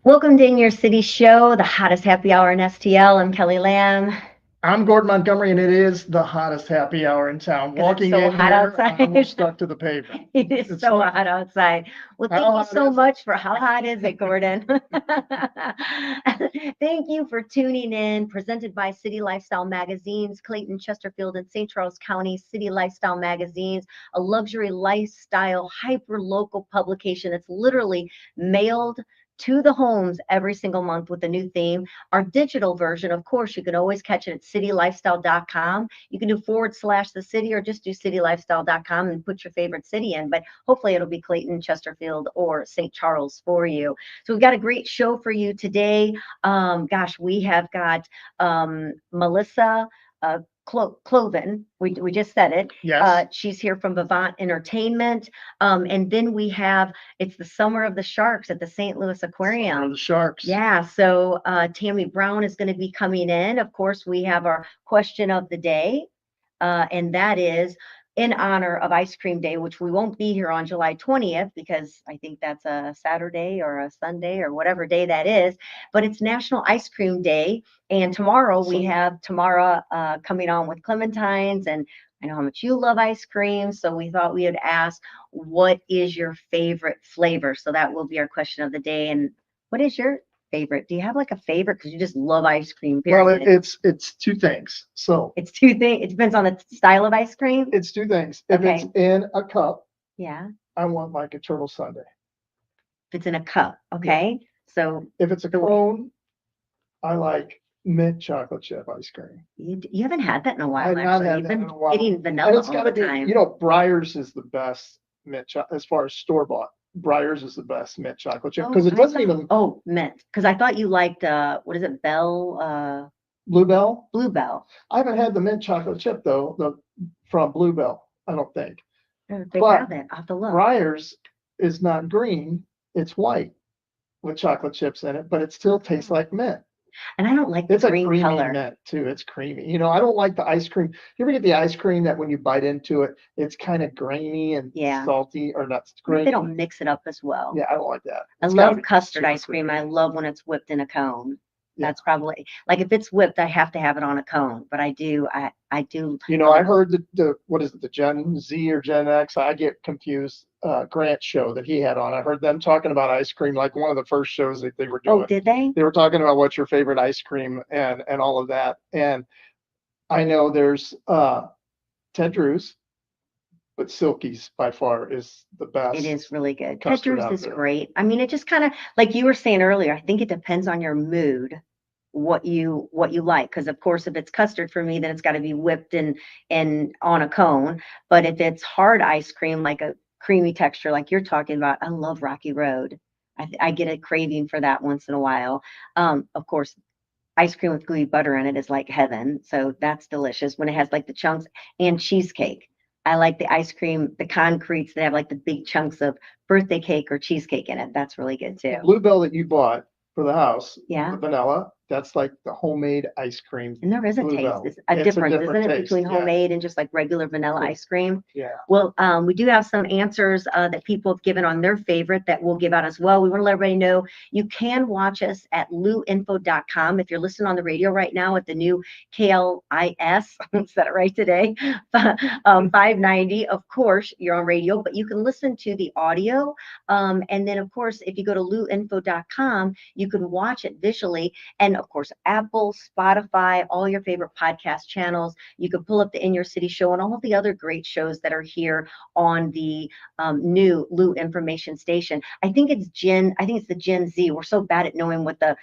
Welcome to In Your City Show, the hottest happy hour in STL. I'm Kelly Lamb I'm Gordon Montgomery, and it is the hottest happy hour in town. because it's Walking so in hot here, I outside. almost stuck to the pavement. It is It's so hot outside. Well, thank how you hot so is it? much for how hot is it, Gordon? Thank you for tuning in. Presented by City Lifestyle Magazines, Clayton, Chesterfield, and St. Charles County City Lifestyle Magazines, a luxury lifestyle hyper local publication that's literally mailed to the homes every single month with a new theme. Our digital version, of course, you can always catch it at citylifestyle.com. You can do / the city or just do citylifestyle.com and put your favorite city in. But hopefully it'll be Clayton, Chesterfield, or St. Charles for you. So we've got a great show for you today. Gosh, we have got Malissa. Cloven, we just said it. Yes. She's here from Vivant Entertainment. And then we have, it's the Summer of the Sharks at the St. Louis Summer of Aquarium. the Sharks. Yeah, so Tami Brown is going to be coming in. Of course, we have our question of the day, and that is in honor of Ice Cream Day, which we won't be here on July 20th because I think that's a Saturday or a Sunday or whatever day that is. But it's National Ice Cream Day, and tomorrow we So, have Tamara coming on with clementines, and I know how much you love ice cream, so we thought we would ask, what is your favorite flavor? So that will be our question of the day. And what is your favorite? Do you have like a favorite? Because you just love ice cream, well, period. it's two things. So It's two things. It depends on the style of ice cream. it's two things. If it's Okay. in a cup, Yeah. I want like a turtle sundae. If it's in a cup. Yeah. Okay. So If it's a the cone, I like mint chocolate chip ice cream. you haven't had that in a I while, have not actually. had You've that in been a while, getting and vanilla it's all got the to be, time. Breyers is the best as far as store bought. Breyers is the best mint chocolate chip because Oh, it doesn't even mint. Because I thought you liked what is it, Bluebell. Bluebell. I haven't had the mint chocolate chip though, the from Bluebell, I don't think. They But have it. I'll have to look. Breyers is not green, it's white with chocolate chips in it, but it still tastes like mint. And I don't like the It's a green creamy color. mint too. It's creamy. I don't like the ice cream. You ever get the ice cream that when you bite into it, it's kind of grainy and Yeah. salty, or not They grainy? don't mix it up as well. Yeah, I don't like that. I It's got to love be custard super ice cream. I creamy. love when it's whipped in a cone. Yeah. That's probably like if it's whipped, I have to have it on a cone. But I do. I heard the what is it, the Gen Z or Gen X? I get confused. Grant show that he had on. I heard them talking about ice cream, like one of the first shows that they were Oh, doing. did they? They were talking about what's your favorite ice cream and all of that. And I know there's Ted Drew's, but Silky's by far is the It best is really good. Ted custard Drewes out is there. great. I mean, it just kind of like you were saying earlier. I think it depends on your mood, what you like. Because of course, if it's custard for me, then it's got to be whipped and on a cone. But if it's hard ice cream, like a creamy texture, like you're talking about, I love Rocky Road. I get a craving for that once in a while. Of course, ice cream with gooey butter in it is like heaven. So that's delicious when it has like the chunks and cheesecake. I like the ice cream, the concretes that have like the big chunks of birthday cake or cheesecake in it. That's really good The too. Bluebell that you bought for the house, Yeah. the vanilla, that's like the homemade ice cream. And there is a taste. Bluebell. It's a It's a difference, isn't different it, taste. between Yeah. homemade and just like regular vanilla ice cream? Yeah. Well, we do have some answers that people have given on their favorite that we'll give out as well. We want to let everybody know you can watch us at luinfo.com. If you're listening on the radio right now at the new KLIS, said it right today, 590, of course, you're on radio, but you can listen to the audio. And then, of course, if you go to luinfo.com, you can watch it visually. And of course, Apple, Spotify, all your favorite podcast channels. You can pull up the In Your City show and all of the other great shows that are here on the new Lou Information Station. I think it's the Gen Z. We're so bad at knowing what the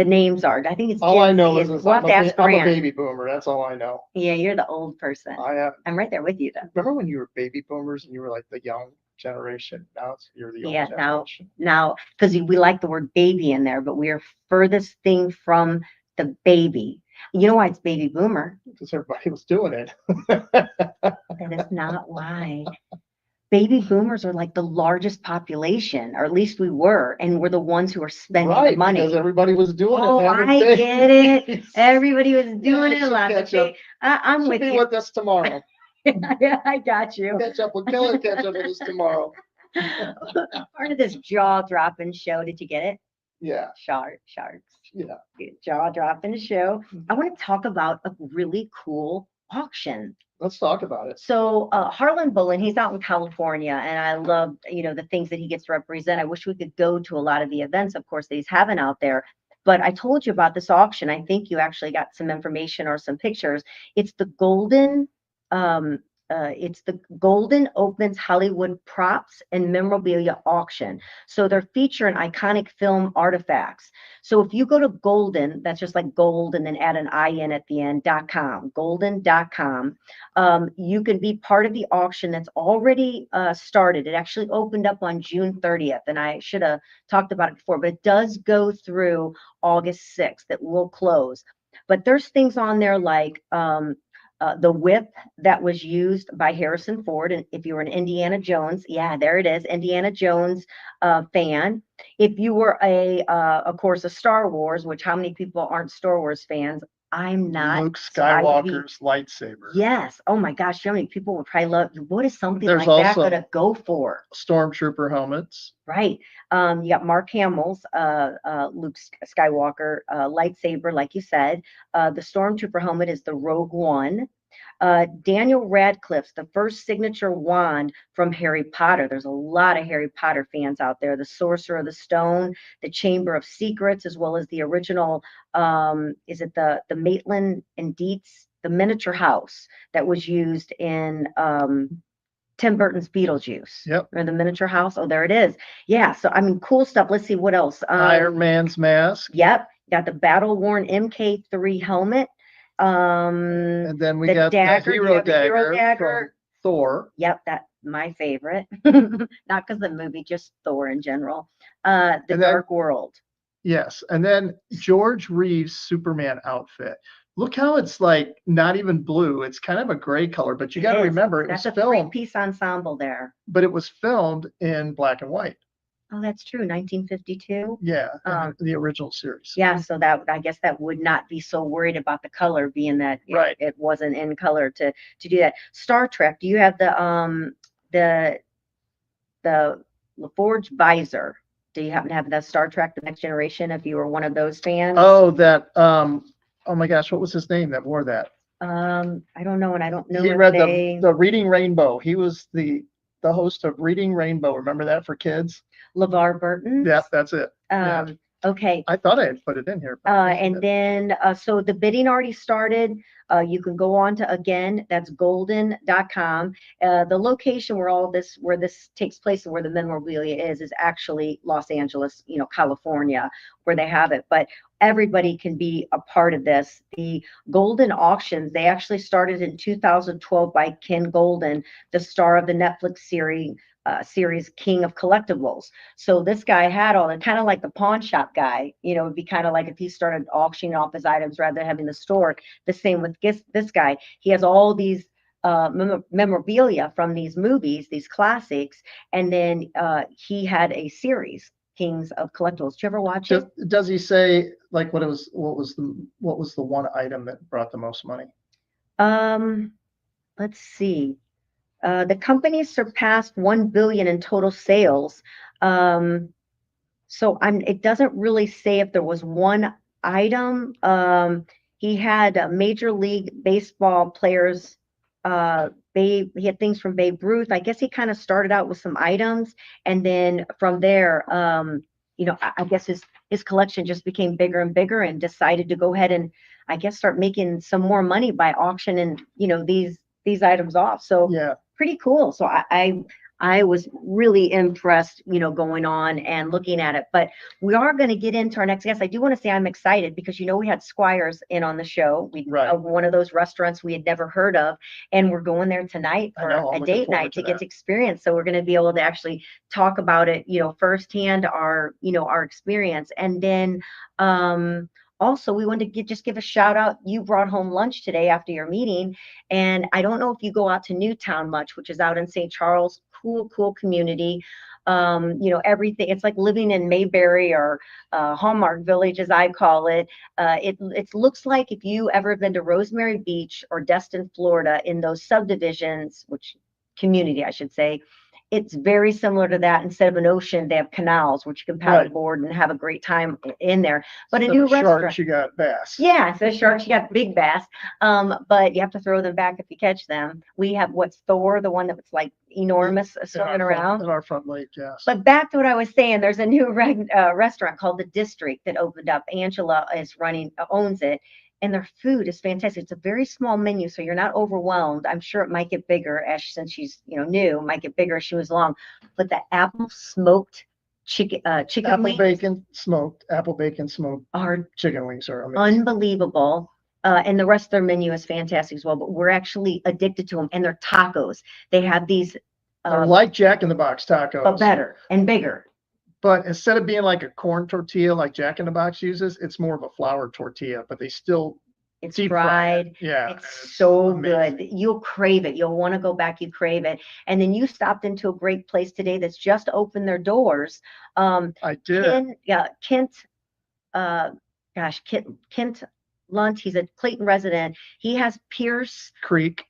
names are. I think it's All I Gen know Z. is We'll have to ask I'm a Grant. baby boomer. That's all I know. Yeah, you're the old person. I'm right there with you though. Remember when you were baby boomers and you were like the young generation? Now you're the old Yeah, generation. now, because we like the word baby in there, but we are furthest thing from the baby. You know why it's baby boomer? Because everybody was doing it. That is not why. Baby boomers are like the largest population, or at least we were, and we're the ones who are spending the Right, because money. everybody was doing it. Oh, Having I get it. babies. Everybody was Yeah, doing I it. should Lots of catch up. I'm She'll with be you. with us tomorrow. Yeah, I got you. Catch up with Kelly. Catch up with us tomorrow. Part of this jaw dropping show. Did you get it? Yeah. Sharks. Yeah. Jaw dropping show. I want to talk about a really cool auction. Let's talk about it. So Harlan Bullen, he's out in California, and I love, the things that he gets to represent. I wish we could go to a lot of the events, of course, that he's having out there. But I told you about this auction. I think you actually got some information or some pictures. It's the um, Golden Opens Hollywood Props and Memorabilia Auction. So they're featuring iconic film artifacts. So if you go to Golden, that's just like gold and then add an IN at the end, .com, golden.com, you can be part of the auction that's already started. It actually opened up on June 30th, and I should have talked about it before, but it does go through August 6th. It will close. But there's things on there like the whip that was used by Harrison Ford. And if you were an Indiana Jones, yeah, there it is, Indiana Jones fan. If you were of course, a Star Wars, which how many people aren't Star Wars fans? I'm not. Luke So Skywalker's lightsaber. Yes. Oh my gosh, how many people would probably love? What is something There's like that also going to go for? Stormtrooper helmets. Right. You got Mark Hamill's Luke Skywalker lightsaber, like you said. The Stormtrooper helmet is the Rogue One. Daniel Radcliffe's the first signature wand from Harry Potter. There's a lot of Harry Potter fans out there. The Sorcerer of the Stone, the Chamber of Secrets, as well as the original. Is it the Maitland and Dietz, the miniature house that was used in Tim Burton's Beetlejuice? Yep. Or the miniature house. Oh, there it is. Yeah. So I mean, cool stuff. Let's see what else. Iron Man's mask. Yep. Got the battle worn MK3 helmet. And then we got dagger, the hero hero dagger from Thor. Yep, that's my favorite. Not because the movie, just Thor in general. Dark World. Yes, and then George Reeves' Superman outfit. Look how it's like not even blue. It's kind of a gray color, but you got to remember that's was a filmed. Three-piece ensemble there. But it was filmed in black and white. Oh, that's true. 1952. Yeah, the original series. Yeah, so that I guess that would not be so worried about the color, being that it wasn't in color to do that. Star Trek. Do you have the LaForge visor? Do you happen to have that Star Trek: The Next Generation? If you were one of those fans. Oh, that. Oh my gosh, what was his name that wore that? I don't know, and I don't know. He read the Reading Rainbow. He was the host of Reading Rainbow. Remember that for kids? LeVar Burton. Yep, that's it. Okay. I thought I had put it in here. And then, so the bidding already started. You can go on to, again, that's golden.com. The location where this takes place and where the memorabilia is actually Los Angeles, California, where they have it. But everybody can be a part of this. The Golden Auctions, they actually started in 2012 by Ken Golden, the star of the Netflix series King of Collectibles. So this guy had all the kind of like the pawn shop guy, it'd be kind of like if he started auctioning off his items rather than having the store. The same with this guy. He has all these memorabilia from these movies, these classics, and then he had a series, Kings of Collectibles. Did you ever watch it? Does he say like what was the one item that brought the most money? Let's see. The company surpassed 1 billion in total sales. So it doesn't really say if there was one item. He had Major League Baseball players. He had things from Babe Ruth. I guess he kind of started out with some items, and then from there, I guess his collection just became bigger and bigger, and decided to go ahead and I guess start making some more money by auctioning, these items off. So yeah. Pretty cool. So I was really impressed, going on and looking at it. But we are going to get into our next guest. I do want to say I'm excited because, we had Squires in on the show. One of those restaurants we had never heard of. And we're going there tonight for a date night to get to experience. So we're going to be able to actually talk about it, firsthand, our experience. And then also, we wanted to just give a shout out. You brought home lunch today after your meeting. And I don't know if you go out to Newtown much, which is out in St. Charles. Cool community. Everything. It's like living in Mayberry or Hallmark Village, as I call it. It looks like if you ever been to Rosemary Beach or Destin, Florida, in those subdivisions, which community, I should say, it's very similar to that. Instead of an ocean, they have canals, which you can paddle Right. board and have a great time in there. But a Instead new of sharks, restaurant. you got bass. Yeah, so sharks, you got big bass, but you have to throw them back if you catch them. We have what's Thor, the one that was like enormous, swimming around. In our front lake, yes. But back to what I was saying, there's a new restaurant called The District that opened up. Angela is owns it, and their food is fantastic. It's a very small menu, so you're not overwhelmed. I'm sure it might get bigger since she's new, might get bigger as she was along. But the apple smoked chicken wings Apple bacon smoked are chicken wings are amazing. unbelievable. And the rest of their menu is fantastic as well. But we're actually addicted to them, and they're tacos. They have these. They're like Jack in the Box tacos, but better and bigger. But instead of being like a corn tortilla like Jack in the Box uses, it's more of a flour tortilla, but they still it's deep fried. It. Yeah. It's so amazing. good. You'll crave it. You'll want to go back. You crave it. And then you stopped into a great place today that's just opened their doors. I did. Kent Lunt, he's a Clayton resident. He has Pierce Creek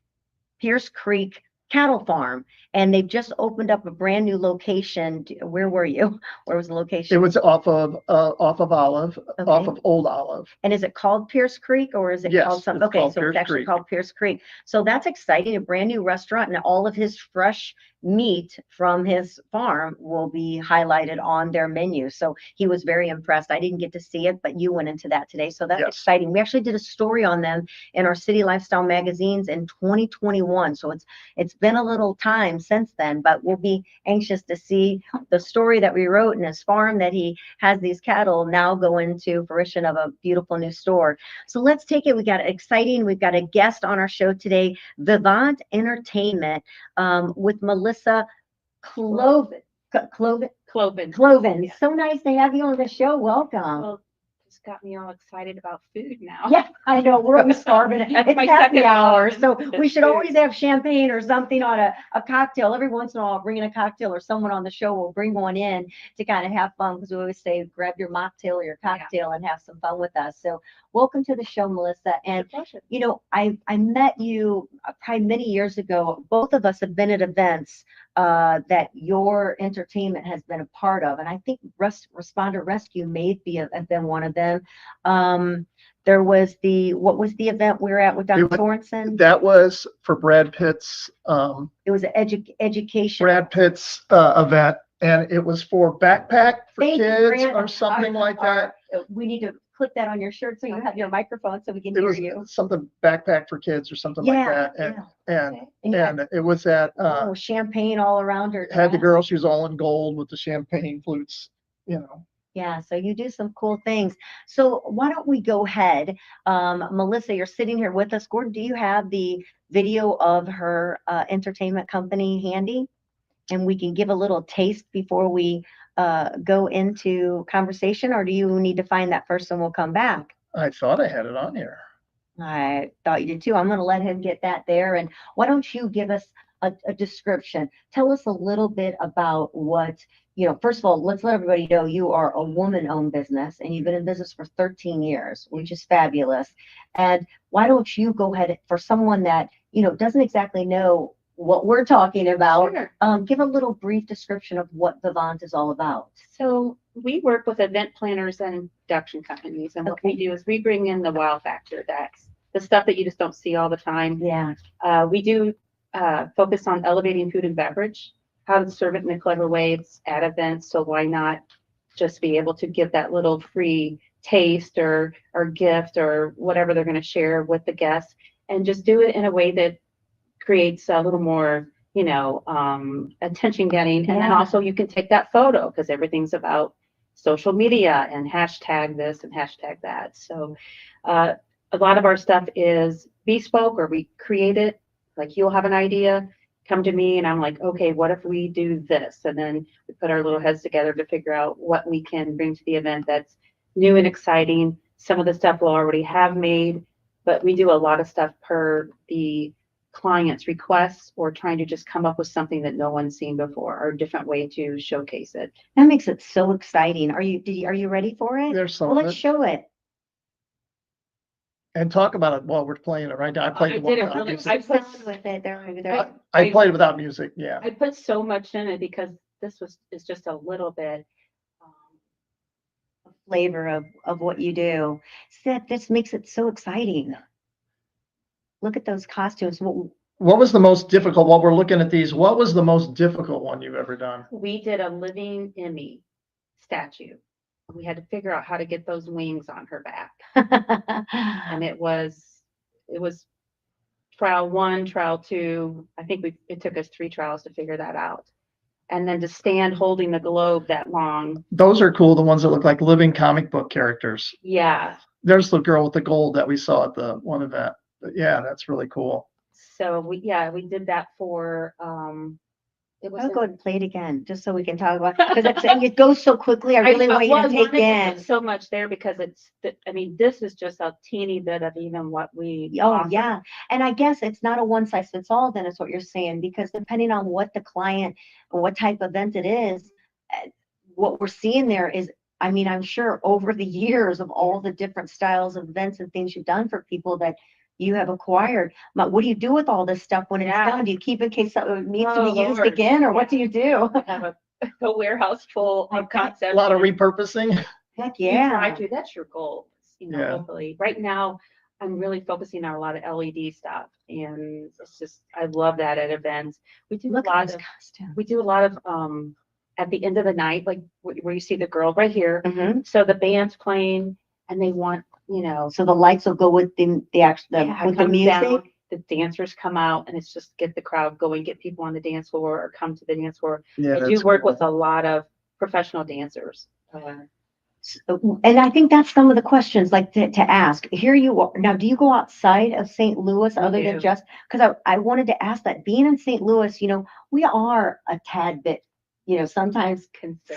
Cattle Farm, and they've just opened up a brand new location. Where were you? Where was the location? It was off of Olive, Okay. off of Old Olive. And is it called Pierce Creek, or is it Yes, called something? it's Okay, called so Pierce it's actually Creek. called Pierce Creek. So that's exciting. A brand new restaurant, and all of his fresh meat from his farm will be highlighted on their menu. So he was very impressed. I didn't get to see it, but you went into that today. So that's Yes. exciting. We actually did a story on them in our City Lifestyle magazines in 2021. So it's been a little time since then, but we'll be anxious to see the story that we wrote in his farm, that he has these cattle now go into fruition of a beautiful new store. So let's take it. We got exciting. We've got a guest on our show today, Vivant Entertainment, with Malissa Cloven. Yeah. So nice to have you on the show. Welcome. Well, just got me all excited about food now. Yeah, I know. We're always starving. That's It's my happy second hour, one. so we That's should food. always have champagne or something on a cocktail. Every once in a while, I'll bring in a cocktail, or someone on the show will bring one in to kind of have fun, because we always say grab your mocktail or your cocktail and have some fun with us. So welcome to the show, Melissa. And I met you probably many years ago. Both of us have been at events that your entertainment has been a part of, and I think Responder Rescue may have been one of them. There was what was the event we were at with Dr. Sorensen? That was for Brad Pitt's It was an education. Brad Pitt's event, and it was for backpack for Thank you, kids Grant. or something like that. We need to clip that on your shirt so you have your microphone so we can It hear was you. something backpack for kids or something like that. And it was at champagne all around her. had the dress. girl, she was all in gold with the champagne flutes, Yeah, so you do some cool things. So why don't we go ahead? Melissa, you're sitting here with us. Gordon, do you have the video of her entertainment company handy? And we can give a little taste before we go into conversation, or do you need to find that first and we'll come back? I thought I had it on here. I thought you did too. I'm going to let him get that there. And why don't you give us a description? Tell us a little bit about what, first of all, let's let everybody know you are a woman-owned business, and you've been in business for 13 years, which is fabulous. And why don't you go ahead, for someone that, doesn't exactly know what we're talking about, Sure. Give a little brief description of what Vivant is all about. So we work with event planners and production companies, and what we do is we bring in the wow factor. That's the stuff that you just don't see all the time. Yeah. We do focus on elevating food and beverage, how to serve it in a clever way. It's at events, so why not just be able to give that little free taste or gift or whatever they're going to share with the guests, and just do it in a way that creates a little more, attention getting. And then also you can take that photo, because everything's about social media and hashtag this and hashtag that. So a lot of our stuff is bespoke, or we create it. Like, you'll have an idea, come to me, and I'm like, okay, what if we do this? And then we put our little heads together to figure out what we can bring to the event that's new and exciting. Some of the stuff we'll already have made, but we do a lot of stuff per the client's requests, or trying to just come up with something that no one's seen before, or a different way to showcase it. That makes it so exciting. Are you ready for it? There's some Well, of let's it. show it. And talk about it while we're playing it right now. I played I the one did it without really- music. I put- Sound with it. I played it without music, yeah. I put so much in it because is just a little bit. Flavor of what you do. Seth, this makes it so exciting. Look at those costumes. What was the most difficult, while we're looking at these, what was the most difficult one you've ever done? We did a living Emmy statue. We had to figure out how to get those wings on her back. And it was trial 1, trial 2. I think it took us 3 trials to figure that out. And then to stand holding the globe that long. Those are cool, the ones that look like living comic book characters. Yeah. There's the girl with the gold that we saw at the one event. But yeah, that's really cool. So we did that for I'll go and play it again, just so we can talk about, because it goes so quickly. I really want you to take in. So much there because this is just a teeny bit of even what we Oh, yeah. And I guess it's not a one size fits all, then is what you're saying, because depending on what the client or what type of event it is, what we're seeing there is, I mean, I'm sure over the years of all the different styles of events and things you've done for people that you have acquired. But what do you do with all this stuff when it's done? Do you keep it in case it needs to be used again, or what do you do? I have a warehouse full of concepts. A lot of repurposing. Heck yeah. That's your goal. Yeah. Hopefully. Right now, I'm really focusing on a lot of LED stuff, and it's just I love that at events. We do a lot of at the end of the night, like where you see the girl right here. Mm-hmm. So the band's playing, and they want so the lights will go with the actual with the music. Down, the dancers come out, and it's just get the crowd going, get people on the dance floor or come to the dance floor. Yeah, I do work with a lot of professional dancers. And I think that's some of the questions like to ask. Here you are. Now, do you go outside of St. Louis other than just, because I wanted to ask that, being in St. Louis, we are a tad bit, sometimes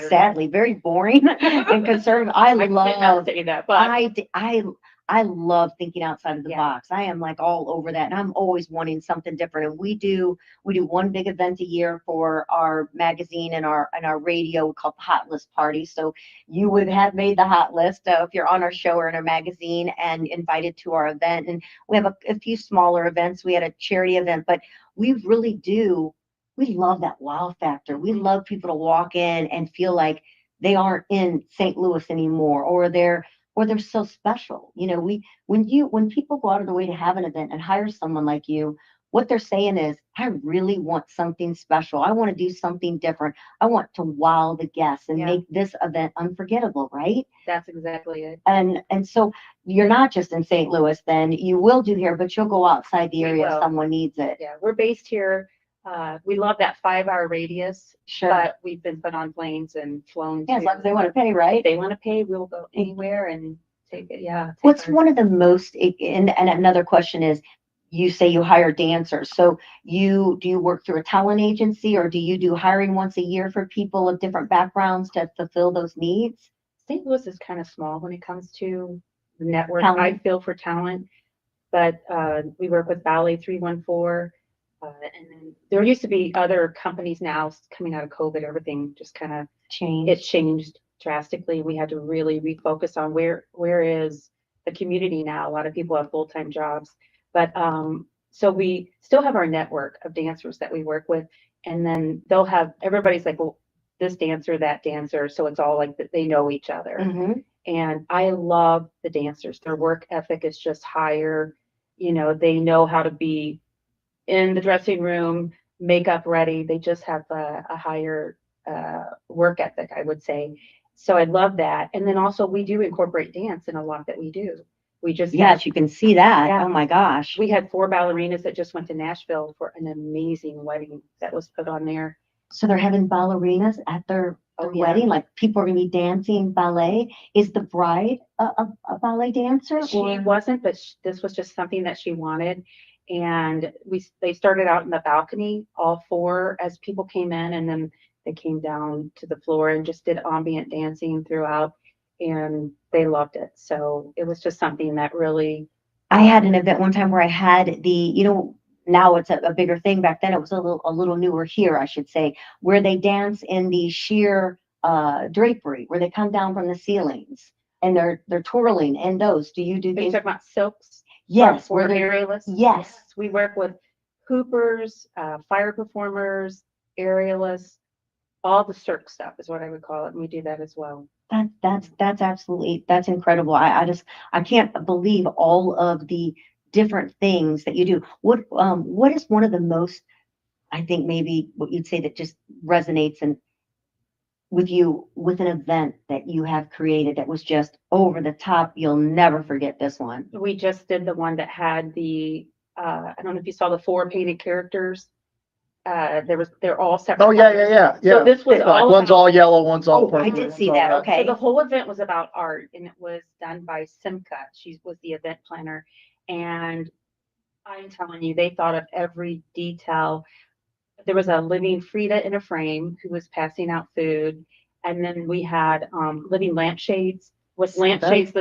sadly very boring and conservative. I love say that, but I love thinking outside of the box. I am like all over that, and I'm always wanting something different. And we do one big event a year for our magazine and our radio called the Hot List Party. So you would have made the hot list if you're on our show or in our magazine and invited to our event. And we have a few smaller events. We had a charity event, but we really do. We love that wow factor. We love people to walk in and feel like they aren't in St. Louis anymore, or they're so special. When people go out of the way to have an event and hire someone like you, what they're saying is, I really want something special. I want to do something different. I want to wow the guests and make this event unforgettable, right? That's exactly it. And so you're not just in St. Louis, then you will do here, but you'll go outside the area if someone needs it. Yeah, we're based here. We love that 5-hour radius, but we've been put on planes and flown. Yeah, as long as they want to pay, right? If they want to pay, we'll go anywhere and take it. Yeah. What's one of the most, and another question is, you say you hire dancers. So do you work through a talent agency, or do you do hiring once a year for people of different backgrounds to fulfill those needs? St. Louis is kind of small when it comes to the network. Talent. I feel for talent, but we work with Ballet 314. And then there used to be other companies. Now coming out of COVID, everything just kind of changed. It changed drastically. We had to really refocus on where is the community now. A lot of people have full-time jobs, but so we still have our network of dancers that we work with, and then everybody's like, well, this dancer, that dancer, so it's all like that they know each other. Mm-hmm. And I love the dancers. Their work ethic is just higher. They know how to be in the dressing room, makeup ready. They just have a higher work ethic, I would say. So I love that. And then also we do incorporate dance in a lot that we do. We just you can see that. Yeah. Oh my gosh. We had 4 ballerinas that just went to Nashville for an amazing wedding that was put on there. So they're having ballerinas at their wedding, like people are gonna be dancing ballet. Is the bride a ballet dancer? She wasn't, but this was just something that she wanted. And they started out in the balcony, all 4, as people came in, and then they came down to the floor and just did ambient dancing throughout, and they loved it. So it was just something that really. I had an event one time where I had now it's a bigger thing. Back then it was a little newer here, I should say, where they dance in the sheer drapery, where they come down from the ceilings and they're twirling in those. Do you do Are you things? talking about silks? Yes, For where they're, aerialists. yes. We work with hoopers, fire performers, aerialists, all the circ stuff is what I would call it. And we do that as well. That's absolutely, that's incredible. I can't believe all of the different things that you do. What is one of the most, I think maybe what you'd say that just resonates and with you with an event that you have created that was just over the top? You'll never forget this one. We just did the one that had the, I don't know if you saw the 4 painted characters. They're all separate. Oh, yeah. So this was Like all one's about- all yellow, one's all Oh, purple. I did one's see all that. red. Okay. So the whole event was about art, and it was done by Simca. She was the event planner, and I'm telling you, they thought of every detail. There was a living Frida in a frame who was passing out food, and then we had living lampshades with lampshades.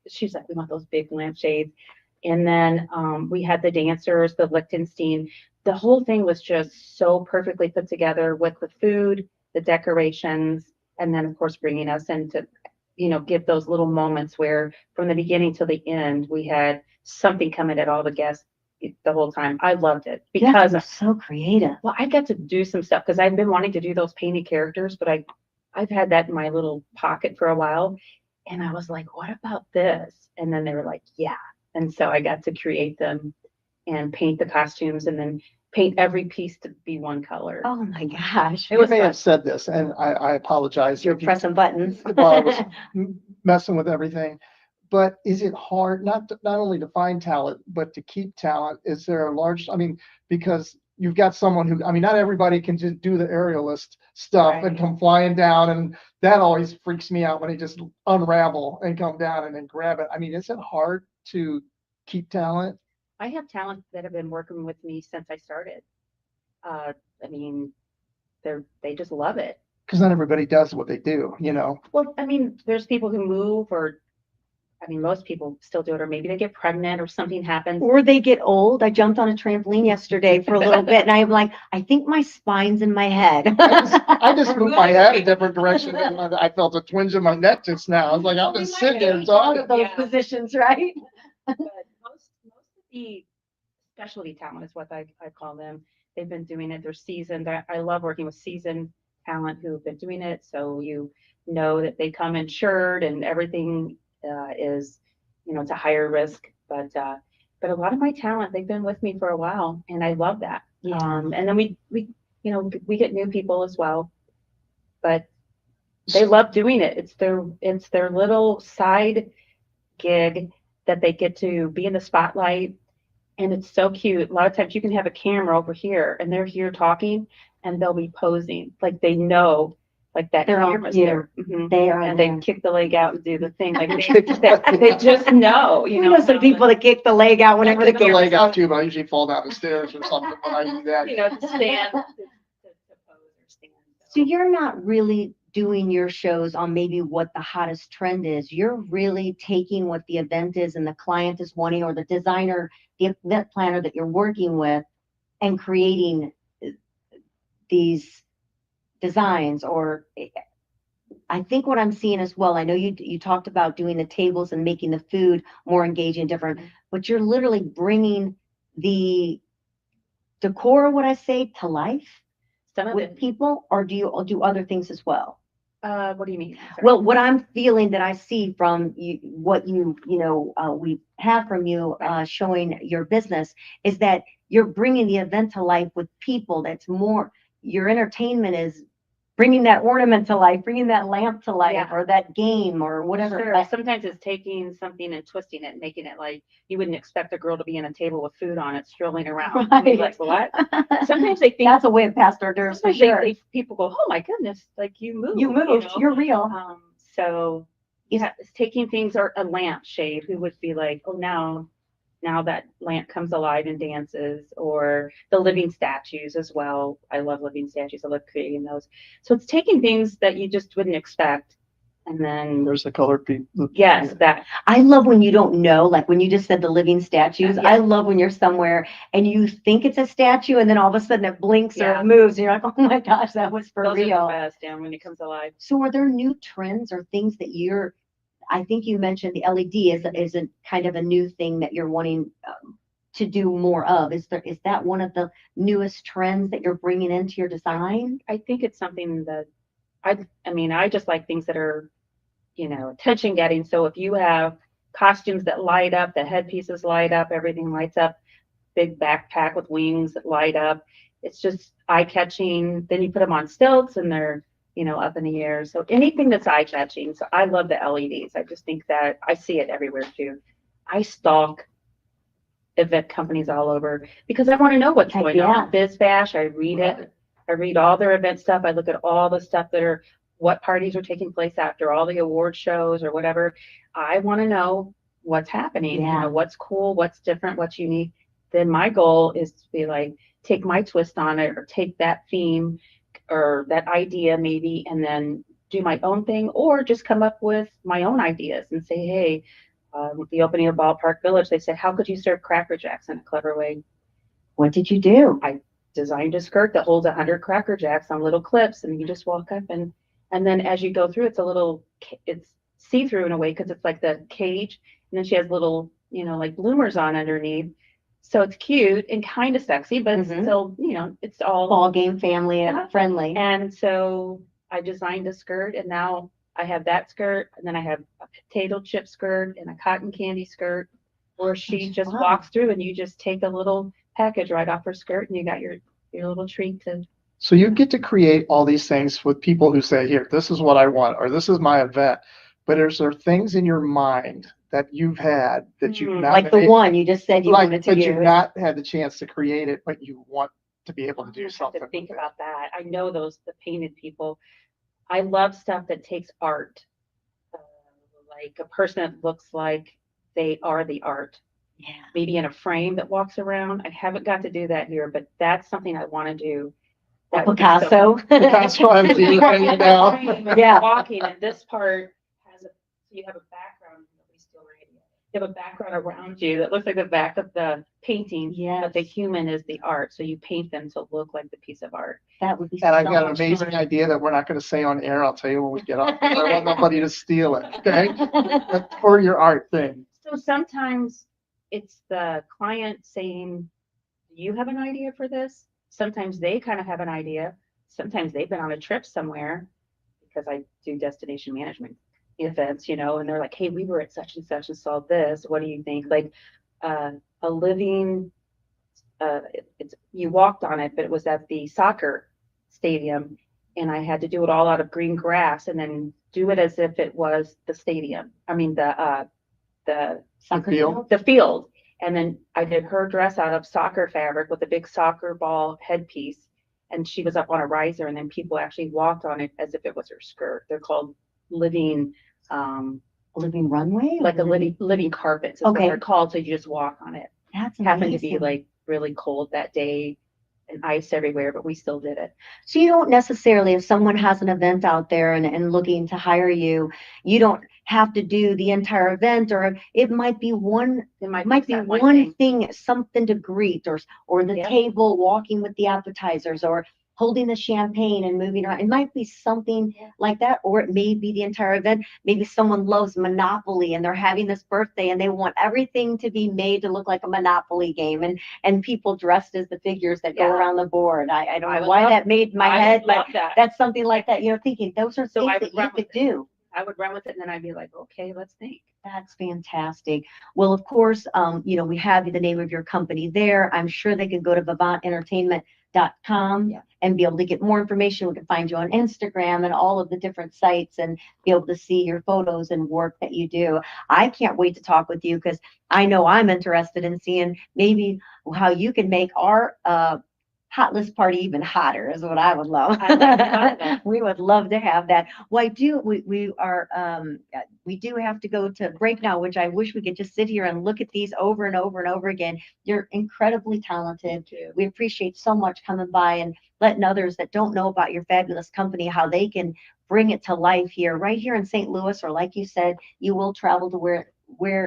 She's like, we want those big lampshades, and then we had the dancers, the Liechtenstein. The whole thing was just so perfectly put together with the food, the decorations, and then of course bringing us in to, give those little moments where from the beginning to the end we had something coming at all the guests the whole time. I loved it Yeah, because you're so creative. well, I got to do some stuff because I've been wanting to do those painted characters, but I've had that in my little pocket for a while, and I was like, what about this? And then they were like, yeah. And so I got to create them and paint the costumes and then paint every piece to be one color. Oh my gosh. It You was may fun. have said this, and I apologize. You're if you- pressing buttons. while I was messing with everything. But is it hard not only to find talent, but to keep talent? Is there a large, because you've got someone who, not everybody can just do the aerialist stuff and Right. come flying down. And that always freaks me out when they just unravel and come down and then grab it. Is it hard to keep talent? I have talent that have been working with me since I started. Uh, I mean, they just love it. Because not everybody does what they do, Well, there's people who move or, most people still do it, or maybe they get pregnant or something happens. Or they get old. I jumped on a trampoline yesterday for a little bit and I'm like, I think my spine's in my head. I just moved my head a different direction. And I felt a twinge in my neck just now. I was like, I'm just sitting there Out talking. of those Yeah. positions, right? But most of the specialty talent is what I call them. They've been doing it. They're seasoned. I love working with seasoned talent who've been doing it. So that they come insured and everything is, it's a higher risk. But a lot of my talent, they've been with me for a while, and I love that. Yeah. And then we get new people as well, but they love doing it. It's their little side gig that they get to be in the spotlight. And it's so cute. A lot of times you can have a camera over here and they're here talking and they'll be posing. Like they know, like that They're on camera's cue. there. Mhm. They are. And they kick the leg out and do the thing. Like they just know, You know some people that kick the leg out whenever the I kick the leg camera's out on. too, but I usually fall down the stairs or something when I do that. to stand, to pose or stand. So you're not really doing your shows on maybe what the hottest trend is. You're really taking what the event is and the client is wanting, or the designer, the event planner that you're working with, and creating these designs. Or I think what I'm seeing as well, I know you talked about doing the tables and making the food more engaging, different, but you're literally bringing the decor, would I say, to life Some of with it. people, or do you do other things as well? What do you mean? Sorry. Well, what I'm feeling that I see from you, what we have from you showing your business is that you're bringing the event to life with people. That's more, your entertainment is bringing that ornament to life, bringing that lamp to life, Yeah. or that game or whatever. Sure. But Sometimes it's taking something and twisting it, making it like you wouldn't expect a girl to be in a table with food on it, strolling around. I mean, like what? Sometimes they think that's a way of past hors d'oeuvres for sometimes sure. people go, "Oh my goodness, like you moved, You moved. know? You're real. So yeah, it's taking things, or a lampshade. Who would be like, oh, now that lamp comes alive and dances, or the living statues as well. I love living statues. I love creating those. So it's taking things that you just wouldn't expect. And then There's the colored people. yes, that I love when you don't know, like when you just said the living statues. Yeah. I love when you're somewhere and you think it's a statue and then all of a sudden it blinks or Yeah. it moves and you're like, oh my gosh, that was for those are real. the best. And when it comes alive, So are there new trends or things that you're, I think you mentioned the LED is a kind of a new thing that you're wanting to do more of. Is that one of the newest trends that you're bringing into your design? I think it's something that I mean, I just like things that are, attention getting. So if you have costumes that light up, the headpieces light up, everything lights up, big backpack with wings that light up. It's just eye catching. Then you put them on stilts and they're, up in the air. So anything that's eye catching. So I love the LEDs. I just think that I see it everywhere too. I stalk event companies all over because I want to know what's going on. Biz Bash, I read it. I read all their event stuff. I look at all the stuff what parties are taking place after all the award shows or whatever. I want to know what's happening, what's cool, what's different, what's unique. Then my goal is to be like, take my twist on it or take that theme or that idea maybe, and then do my own thing or just come up with my own ideas and say, hey, with the opening of Ballpark Village, they said, how could you serve Cracker Jacks in a clever way? What did you do? I designed a skirt that holds 100 Cracker Jacks on little clips, and you just walk up and then as you go through, it's see-through in a way because it's like the cage, and then she has little, like bloomers on underneath. So it's cute and kind of sexy, but it's still, it's all ball game family friendly. And so I designed a skirt, and now I have that skirt, and then I have a potato chip skirt and a cotton candy skirt, where she just walks through, and you just take a little package right off her skirt, and you got your little treat to. So you get to create all these things with people who say, here, this is what I want, or this is my event. But is there things in your mind that you've had that you've not like the one you just said you wanted to but use? you've not had the chance to create it, but you want to be able to do something. To think about that. I know the painted people. I love stuff that takes art, like a person that looks like they are the art. Yeah. Maybe in a frame that walks around. I haven't got to do that here, but that's something I want to do. That Picasso. Picasso, I'm seeing right now. Yeah. Walking, and this part you have a background. Nobody's still radio. You have a background around you that looks like the back of the painting. Yeah. But the human is the art, so you paint them to look like the piece of art. That would be. And I've got an amazing idea that we're not going to say on air. I'll tell you when we get off. I want nobody to steal it. Okay, that's for your art thing. So sometimes it's the client saying, "Do you have an idea for this?" Sometimes they kind of have an idea. Sometimes they've been on a trip somewhere because I do destination management events, and they're like, hey, we were at such and such and saw this. What do you think? Like a living, you walked on it, but it was at the soccer stadium, and I had to do it all out of green grass and then do it as if it was the stadium. I mean, the soccer field. The field. And then I did her dress out of soccer fabric with a big soccer ball headpiece. And she was up on a riser, and then people actually walked on it as if it was her skirt. They're called living runway, like a living carpets is what they're called. So you just walk on it. That's happened to be like really cold that day and ice everywhere, but we still did it. So you don't necessarily, if someone has an event out there and looking to hire you, you don't have to do the entire event, or it might be one thing, something to greet, or the table walking with the appetizers, or holding the champagne and moving around. It might be something like that, or it may be the entire event. Maybe someone loves Monopoly and they're having this birthday and they want everything to be made to look like a Monopoly game, and people dressed as the figures that go around the board. I don't know why that made my head, but that's something like that, thinking those are things that you could do. I would run with it, and then I'd be like, okay, let's think. That's fantastic. Well, of course, we have the name of your company there. I'm sure they can go to vivantentertainment.com and be able to get more information. We can find you on Instagram and all of the different sites and be able to see your photos and work that you do. I can't wait to talk with you because I know I'm interested in seeing maybe how you can make our hot list party even hotter is what I would love. We would love to have that. Well, we do have to go to break now, which I wish we could just sit here and look at these over and over and over again. You're incredibly talented. We appreciate so much coming by and letting others that don't know about your fabulous company, how they can bring it to life here, right here in St. Louis, or like you said, you will travel to where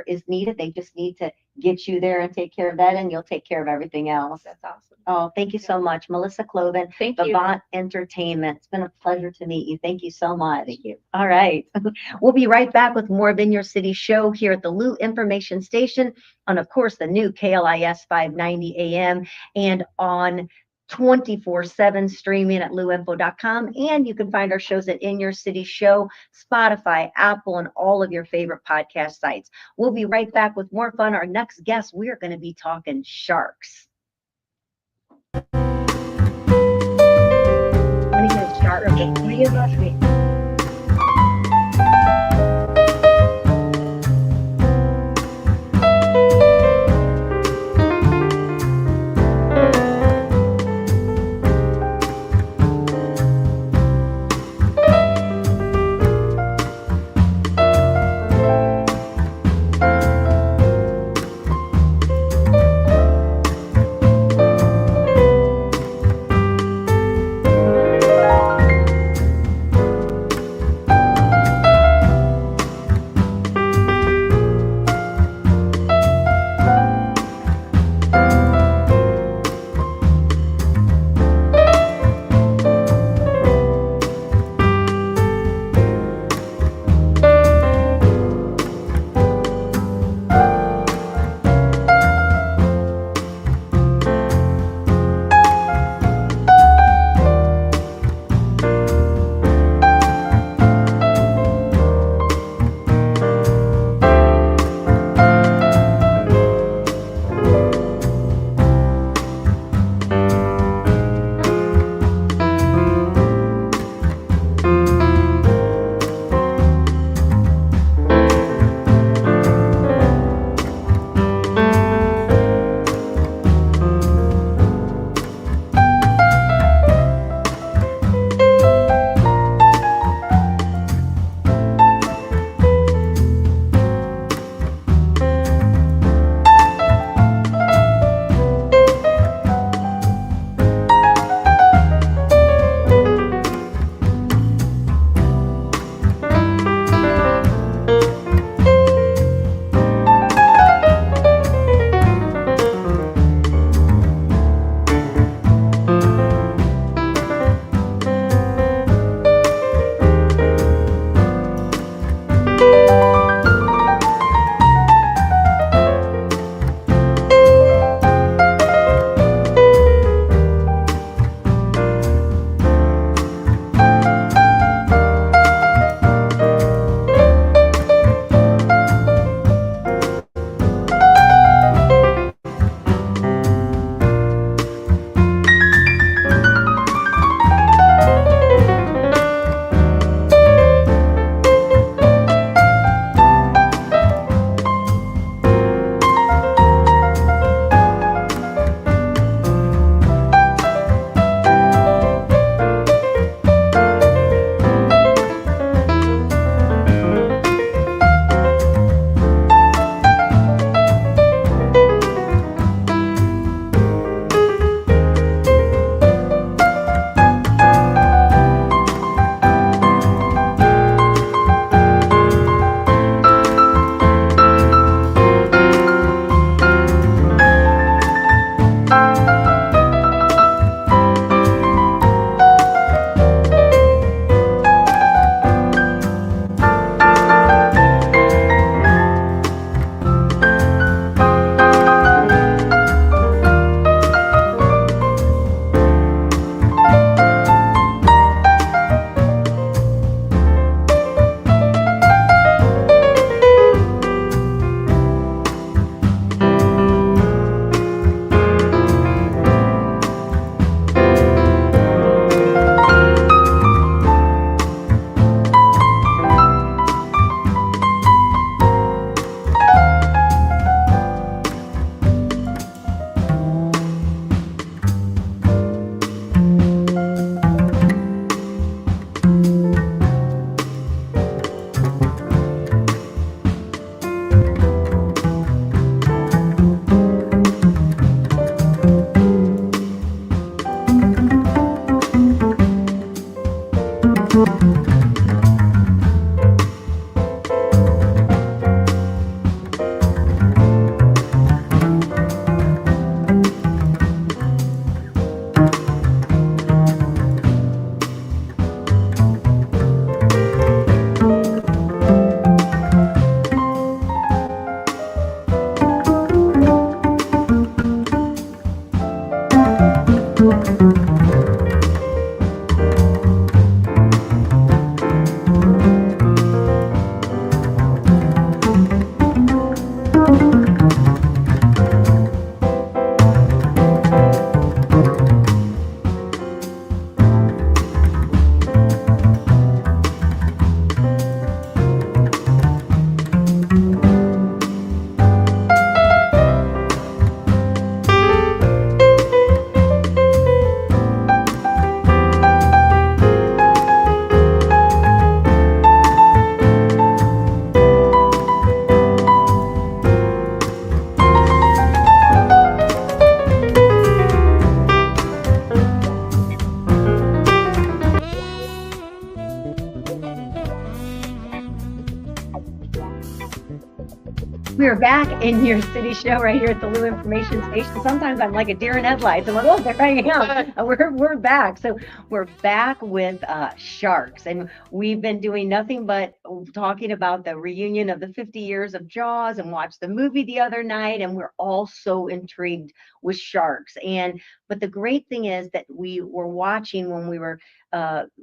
is needed. They just need to get you there and take care of that, and you'll take care of everything else. That's awesome. Oh, thank you so much, Melissa Cloven, Thank you. Vivant Entertainment. It's been a pleasure to meet you. Thank you so much. Thank you. All right. We'll be right back with more of In Your City show here at the Lou Information Station on, of course, the new KLIS 590 AM and on 24/7 streaming at luinfo.com. And you can find our shows at In Your City Show, Spotify, Apple, and all of your favorite podcast sites. We'll be right back with more fun. Our next guest, we are going to be talking sharks. I'm going to start with the three of us. We are back in your city show right here at the Lou Information Station. Sometimes I'm like a deer in headlights. I'm like, oh, there I am. And we're back. So we're back with sharks, and we've been doing nothing but talking about the reunion of the 50 years of Jaws, and watched the movie the other night, and we're all so intrigued with sharks. But the great thing is that we were watching when we were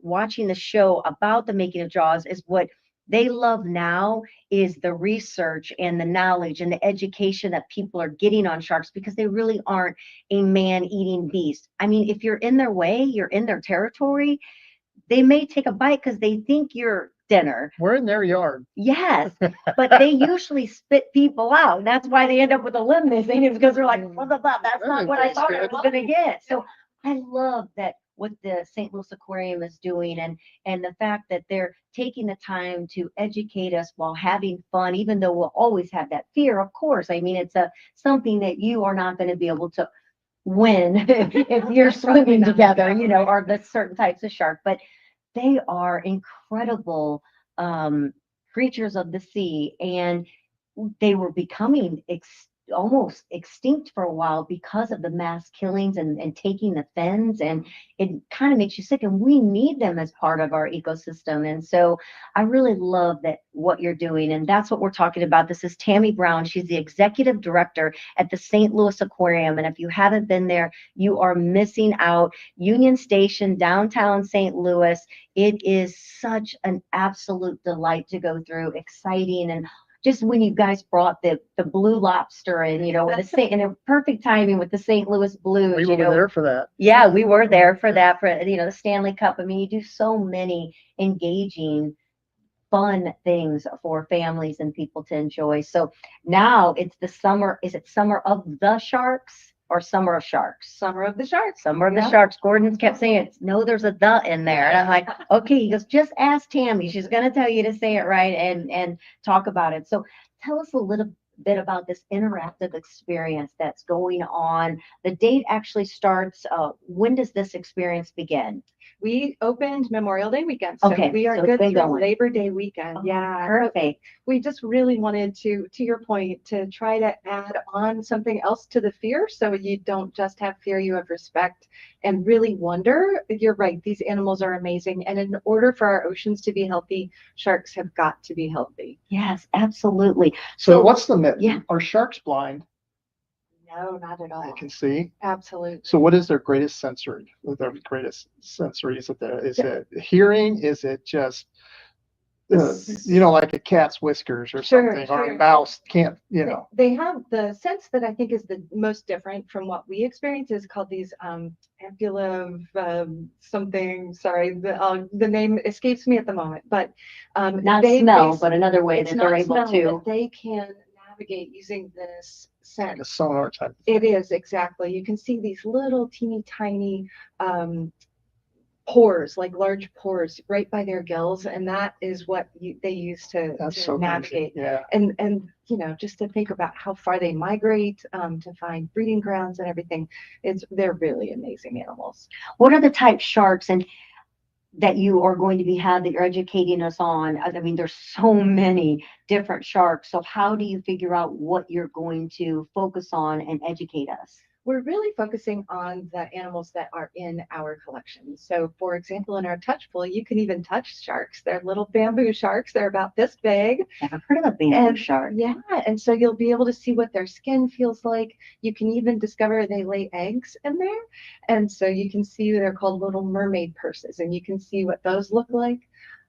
watching the show about the making of Jaws is what they love now is the research and the knowledge and the education that people are getting on sharks, because they really aren't a man-eating beast. I mean, if you're in their way, you're in their territory, they may take a bite because they think you're dinner. We're in their yard. Yes, but they usually spit people out. And that's why they end up with a limb missing, is because they're like, well, that's not what I thought I was going to get. So I love that what the St. Louis Aquarium is doing, and the fact that they're taking the time to educate us while having fun, even though we'll always have that fear, of course. I mean, it's something that you are not going to be able to win if you're swimming together, or the certain types of shark. But they are incredible creatures of the sea, and they were becoming almost extinct for a while because of the mass killings and taking the fins, and it kind of makes you sick, and we need them as part of our ecosystem. And so I really love that what you're doing, and that's what we're talking about. This is Tami Brown. She's the executive director at the St. Louis Aquarium, and if you haven't been there, you are missing out. Union Station, downtown St. Louis. It is such an absolute delight to go through, exciting, and just when you guys brought the blue lobster and with and the perfect timing with the St. Louis Blues. We were there for that. Yeah, we were there for that, for the Stanley Cup. I mean, you do so many engaging, fun things for families and people to enjoy. So now it's the summer. Is it Summer of the Sharks or Summer of Sharks? Summer of the Sharks. Summer of the Sharks. Gordon kept saying it. No, there's a "the" in there. And I'm like, okay. He goes, just ask Tami. She's going to tell you to say it right and talk about it. So tell us a little bit about this interactive experience that's going on. The date actually starts. When does this experience begin? We opened Memorial Day weekend, so Okay, we are so it's good been through going. Labor Day weekend. Oh, Yeah, perfect. we just really wanted to your point, to try to add on something else to the fear, so you don't just have fear, you have respect and really wonder. You're right, these animals are amazing, and in order for our oceans to be healthy, sharks have got to be healthy. Yes, absolutely. So what's the myth? Yeah. Are sharks blind? No, not at all. They can see. Absolutely. So what is their greatest sensory? Their greatest sensory, is it hearing? Is it just like a cat's whiskers or Sure, something, or sure. a mouse can't, They have the sense that I think is the most different from what we experience, is called these ampullative something. Sorry, the name escapes me at the moment, but Not they smell, but another way it's that they're not able smell, to. but they can navigate using this like a sense. sonar type. It is, exactly. You can see these little teeny tiny pores, like large pores right by their gills, and that is what they use to So navigate. crazy. Yeah. And just to think about how far they migrate to find breeding grounds and everything, they're really amazing animals. What are the type sharks and that you are going to that you're educating us on? I mean, there's so many different sharks. So how do you figure out what you're going to focus on and educate us? We're really focusing on the animals that are in our collection. So, for example, in our touch pool, you can even touch sharks. They're little bamboo sharks. They're about this big. Never heard of a bamboo shark. Yeah, and so you'll be able to see what their skin feels like. You can even discover they lay eggs in there. And so you can see they're called little mermaid purses, and you can see what those look like.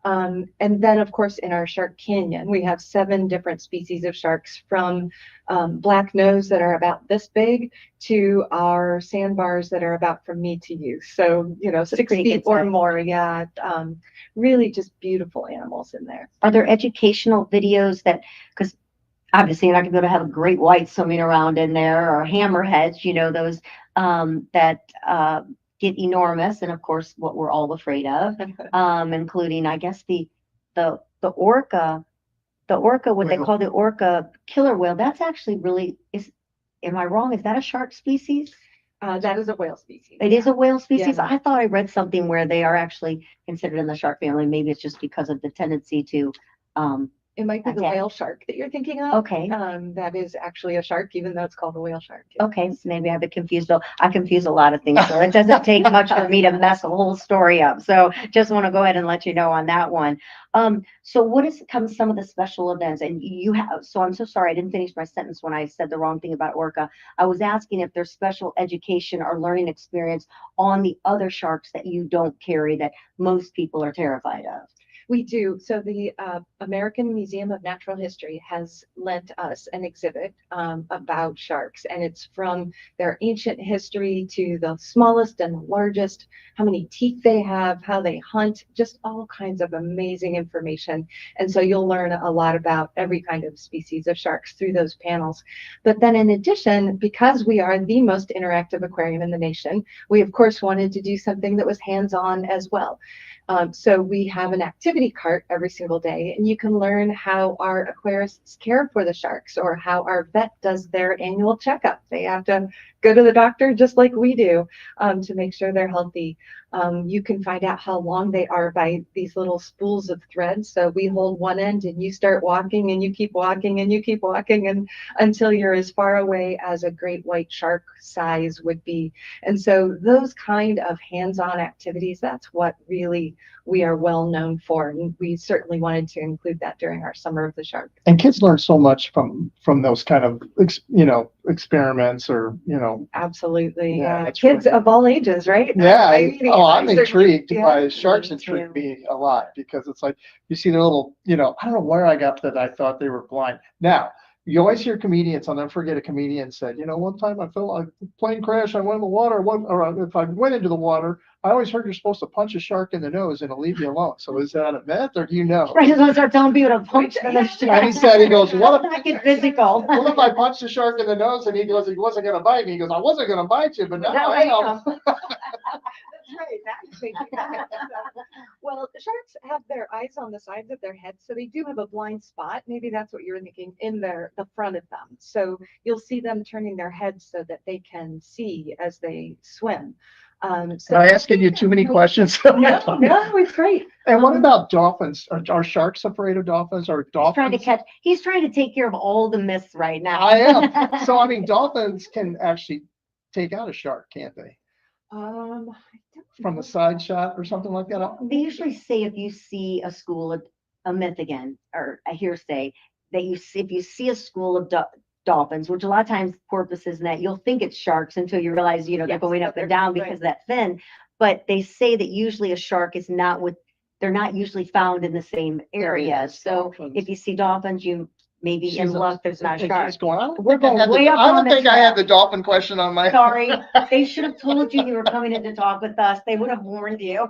And then, of course, in our shark canyon, we have 7 different species of sharks, from black nose that are about this big to our sandbars that are about from me to you. So, 6 feet or more. Yeah. Really just beautiful animals in there. Are there educational videos because obviously you're not going to be able to have a great white swimming around in there, or hammerheads, those that get enormous, and of course what we're all afraid of, including, I guess, the orca, what they call the orca killer whale. That's actually really am I wrong? Is that a shark species? That is a whale species. It is a whale species. Yeah. I thought I read something where they are actually considered in the shark family. Maybe it's just because of the tendency to It might be the Okay. whale shark that you're thinking of. Okay. That is actually a shark, even though it's called a whale shark. Okay, so maybe I've been confused. So I confuse a lot of things, so it doesn't take much for me to mess the whole story up. So just want to go ahead and let you know on that one. So what is some of the special events? And you have, so I'm so sorry, I didn't finish my sentence when I said the wrong thing about orca. I was asking if there's special education or learning experience on the other sharks that you don't carry that most people are terrified of. We do. So the American Museum of Natural History has lent us an exhibit about sharks, and it's from their ancient history to the smallest and the largest, how many teeth they have, how they hunt, just all kinds of amazing information. And so you'll learn a lot about every kind of species of sharks through those panels. But then in addition, because we are the most interactive aquarium in the nation, we of course wanted to do something that was hands-on as well. So we have an activity cart every single day, and you can learn how our aquarists care for the sharks or how our vet does their annual checkup. They have to go to the doctor just like we do to make sure they're healthy. You can find out how long they are by these little spools of thread. So we hold one end and you start walking and you keep walking and you keep walking and until you're as far away as a great white shark size would be. And so those kind of hands-on activities, that's what really we are well known for. And we certainly wanted to include that during our Summer of the Shark. And kids learn so much from those kind of, experiments or, Absolutely. Yeah, that's Kids really- of all ages, right? Yeah, I mean, I'm certainly- intrigued yeah. by sharks. Me Intrigue too. me a lot because it's like you see the little, I don't know where I got that. I thought they were blind. Now you always hear comedians. I'll never forget a comedian said, one time I felt like a plane crash. I went in the water. Or if I went into the water, I always heard you're supposed to punch a shark in the nose and it'll leave you alone. So is that a myth or do you know? Right, just want to start telling people to punch the And he said, he goes, what if Not get physical. what if I punched the shark in the nose? And he goes, he wasn't going to bite me. He goes, I wasn't going to bite you, but now I am. That's right. Actually, well, the sharks have their eyes on the sides of their heads, so they do have a blind spot. Maybe that's what you're thinking in the front of them. So you'll see them turning their heads so that they can see as they swim. Am I asking you too many questions? No, it's great. And what about dolphins? Are sharks afraid of dolphins? Or dolphins? He's trying to take care of all the myths right now. I am. So, dolphins can actually take out a shark, can't they? I don't From know. a side shot or something like that? They usually say if you see a myth again, or a hearsay, that if you see a school of dolphins, which a lot of times porpoises and that, you'll think it's sharks until you realize, they're Yes, going up they're and down right. because of that fin. But they say that usually a shark is they're not usually found in the same area. So Dolphins. if you see dolphins, you may be in luck there's not a And shark. she's going, I don't We're think I going had way up I on don't the think I track. had the dolphin question on my. Sorry, they should have told you were coming in to talk with us. They would have warned you.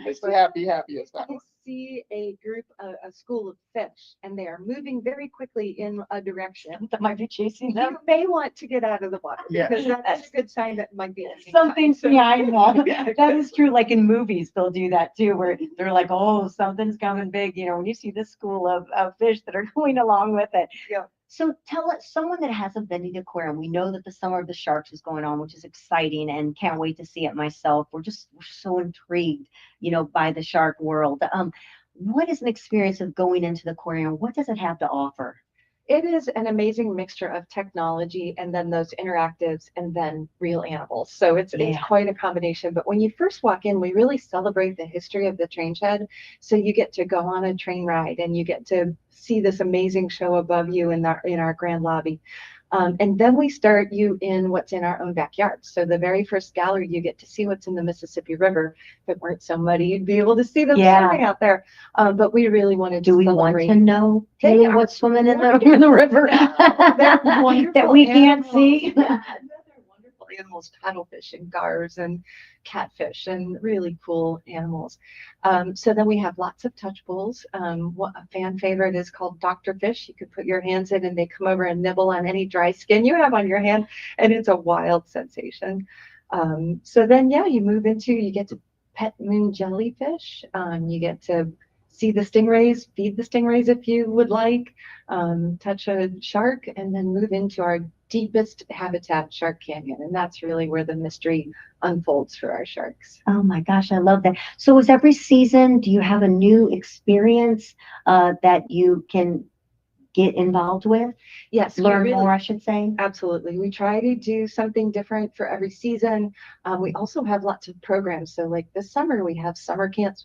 It's the happiest. I see a group, a school of fish, and they are moving very quickly in a direction. That might be chasing them. You may want to get out of the water Yeah. because that's a good sign that it might be Something's So- behind them. Yeah. That is true. Like in movies, they'll do that too, where they're like, oh, something's coming big. When you see this school of fish that are going along with it. Yeah. So tell us, someone that hasn't been to the aquarium, we know that the Summer of the Sharks is going on, which is exciting and can't wait to see it myself. We're so intrigued, by the shark world. What is an experience of going into the aquarium? What does it have to offer? It is an amazing mixture of technology and then those interactives and then real animals. So it's Yeah. quite a combination. But when you first walk in, we really celebrate the history of the train shed. So you get to go on a train ride and you get to see this amazing show above you in our grand lobby. And then we start you in what's in our own backyard. So the very first gallery, you get to see what's in the Mississippi River. If it weren't so muddy, you'd be able to see them Yeah. swimming out there. But we really wanted to Do we want celebrate. to know, They Taylor, are what's swimming in the wonderful. river They're wonderful that we can't animals. see? Yeah, they're wonderful animals, paddlefish and gars and catfish and really cool animals. So then we have lots of touch bowls. A fan favorite is called Dr. Fish. You could put your hands in and they come over and nibble on any dry skin you have on your hand, and it's a wild sensation. So then, you get to pet moon jellyfish. You get to see the stingrays, feed the stingrays if you would like, touch a shark, and then move into our deepest habitat, Shark Canyon. And that's really where the mystery unfolds for our sharks. Oh my gosh, I love that. So is every season, do you have a new experience that you can get involved with? Yes, Learn more, I should say. Absolutely. We try to do something different for every season. We also have lots of programs. So like this summer, we have summer camp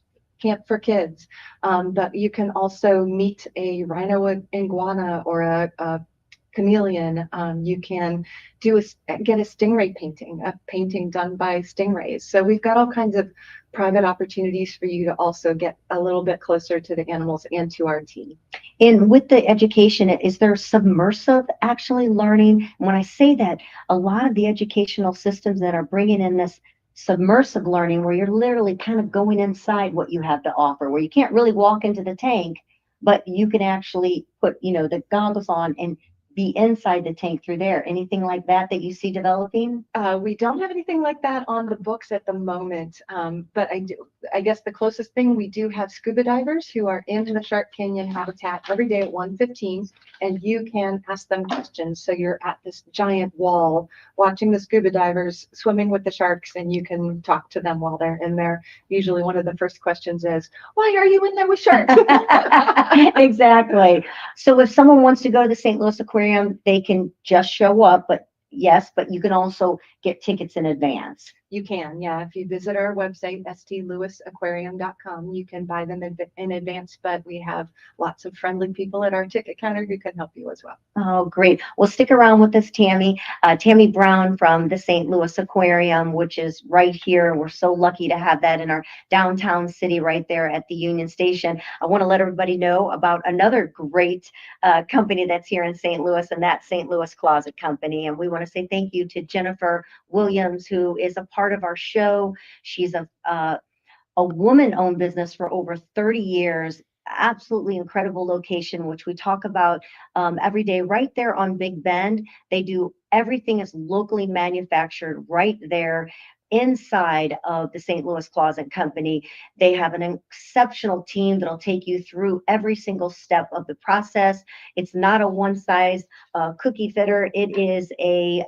for kids. But you can also meet a rhino iguana or a chameleon. You can get a stingray painting, a painting done by stingrays. So we've got all kinds of private opportunities for you to also get a little bit closer to the animals and to our team. And with the education, is there submersive actually learning? And when I say that, a lot of the educational systems that are bringing in this submersive learning, where you're literally kind of going inside what you have to offer, where you can't really walk into the tank, but you can actually put, the goggles on and be inside the tank through there. Anything like that you see developing? We don't have anything like that on the books at the moment, but I guess the closest thing, we do have scuba divers who are in the Shark Canyon habitat every day at 1:15, and you can ask them questions. So you're at this giant wall watching the scuba divers swimming with the sharks, and you can talk to them while they're in there. Usually one of the first questions is, why are you in there with sharks? Exactly. So if someone wants to go to the St. Louis Aquarium, they can just show up, but you can also get tickets in advance. You can, yeah. If you visit our website, stlewisaquarium.com, you can buy them in advance, but we have lots of friendly people at our ticket counter who can help you as well. Oh, great. Well, stick around with us, Tami. Tami Brown from the St. Louis Aquarium, which is right here. We're so lucky to have that in our downtown city right there at the Union Station. I want to let everybody know about another great company that's here in St. Louis, and that's St. Louis Closet Company. And we want to say thank you to Jennifer Williams, who is a part of our show. She's a woman-owned business for over 30 years. Absolutely incredible location, which we talk about every day right there on Big Bend. They do everything is locally manufactured right there inside of the St. Louis Closet Company. They have an exceptional team that'll take you through every single step of the process. It's not a one size cookie fitter. It is a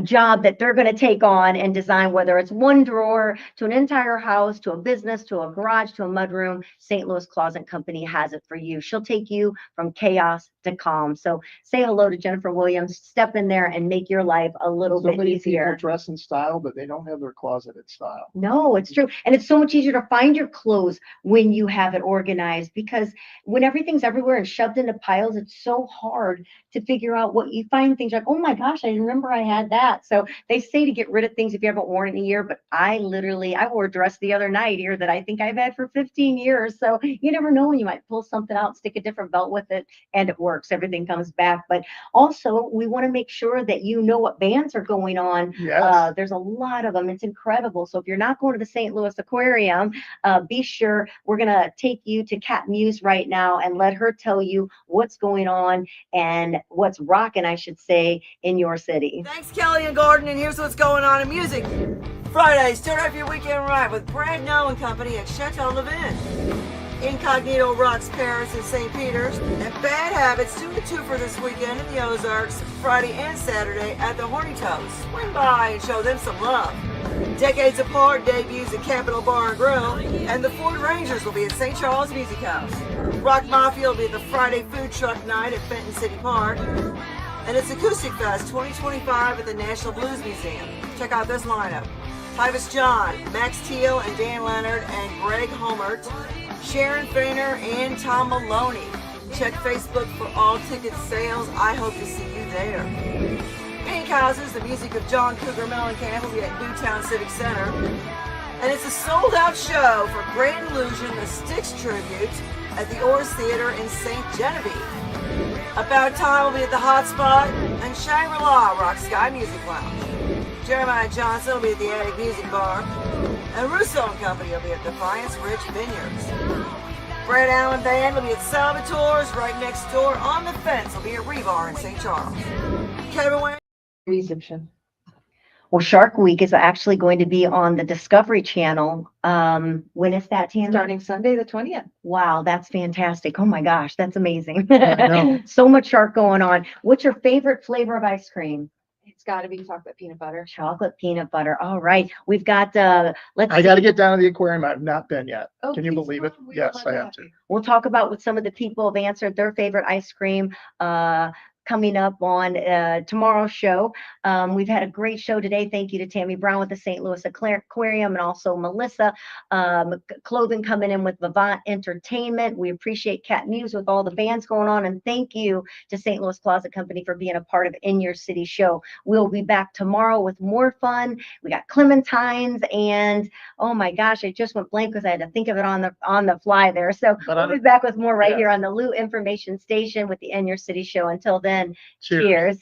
job that they're going to take on and design, whether it's one drawer to an entire house, to a business, to a garage, to a mudroom. St. Louis Closet Company has it for you. She'll take you from chaos to calm. So say hello to Jennifer Williams. Step in there and make your life a little bit Many easier. people dress in style, but they don't have their closet in style. No, it's true. And it's so much easier to find your clothes when you have it organized, because when everything's everywhere and shoved into piles, it's so hard to figure out what you find. Things like, oh my gosh, I remember I had that. So they say to get rid of things if you haven't worn it in a year, but I wore a dress the other night here that I think I've had for 15 years. So you never know when you might pull something out, stick a different belt with it, and it works. Everything comes back. But also we want to make sure that you know what bands are going on. Yes. There's a lot of them. It's incredible. So if you're not going to the St. Louis Aquarium, be sure we're going to take you to Cat Mues right now and let her tell you what's going on and what's rocking, I should say, in your city. Thanks, Kelly and Gordon, and here's what's going on in music. Friday, start off your weekend right with Brad Noe and Company at Chateau Levin. Incognito rocks Paris and St. Peter's. And Bad Habits 2-2 for this weekend in the Ozarks, Friday and Saturday at the Horny Toes. Swing by and show them some love. Decades Apart debuts at Capitol Bar and Grill, and the Ford Rangers will be at St. Charles Music House. Rock Mafia will be at the Friday Food Truck Night at Fenton City Park. And it's Acoustic Fest 2025 at the National Blues Museum. Check out this lineup. Tyvis John, Max Teal and Dan Leonard and Greg Homert, Sharon Feiner and Tom Maloney. Check Facebook for all ticket sales. I hope to see you there. Pink Houses, the music of John Cougar Mellencamp will be at Newtown Civic Center. And it's a sold-out show for Grand Illusion, the Styx tribute at the Oars Theater in St. Genevieve. About Time will be at the Hot Spot, and Shangri-La Rock Sky Music Lounge. Jeremiah Johnson will be at the Attic Music Bar, and Russo and Company will be at Defiance Ridge Vineyards. Brad Allen Band will be at Salvatore's right next door. On the Fence will be at Rebar in St. Charles. Kevin Wayne. Reception. Well, Shark Week is actually going to be on the Discovery Channel. When is that, Tami? Starting Sunday, the 20th. Wow, that's fantastic. Oh my gosh, that's amazing. I know. So much shark going on. What's your favorite flavor of ice cream? It's got to be chocolate peanut butter. Chocolate peanut butter. All right. We've got, let's I see. got to get down to the aquarium. I've not been yet. Oh, Can you please believe it? come. We Yes, would I love have to. you. We'll talk about what some of the people have answered their favorite ice cream coming up on tomorrow's show. We've had a great show today. Thank you to Tami Brown with the St. Louis Aquarium and also Malissa clothing coming in with Vivant Entertainment. We appreciate Cat Mues with all the bands going on. And thank you to St. Louis Closet Company for being a part of In Your City Show. We'll be back tomorrow with more fun. We got Clementines and oh my gosh, I just went blank because I had to think of it on the fly there. So But we'll be back with more right here on the Lou Information Station with the In Your City Show. Until then, cheers.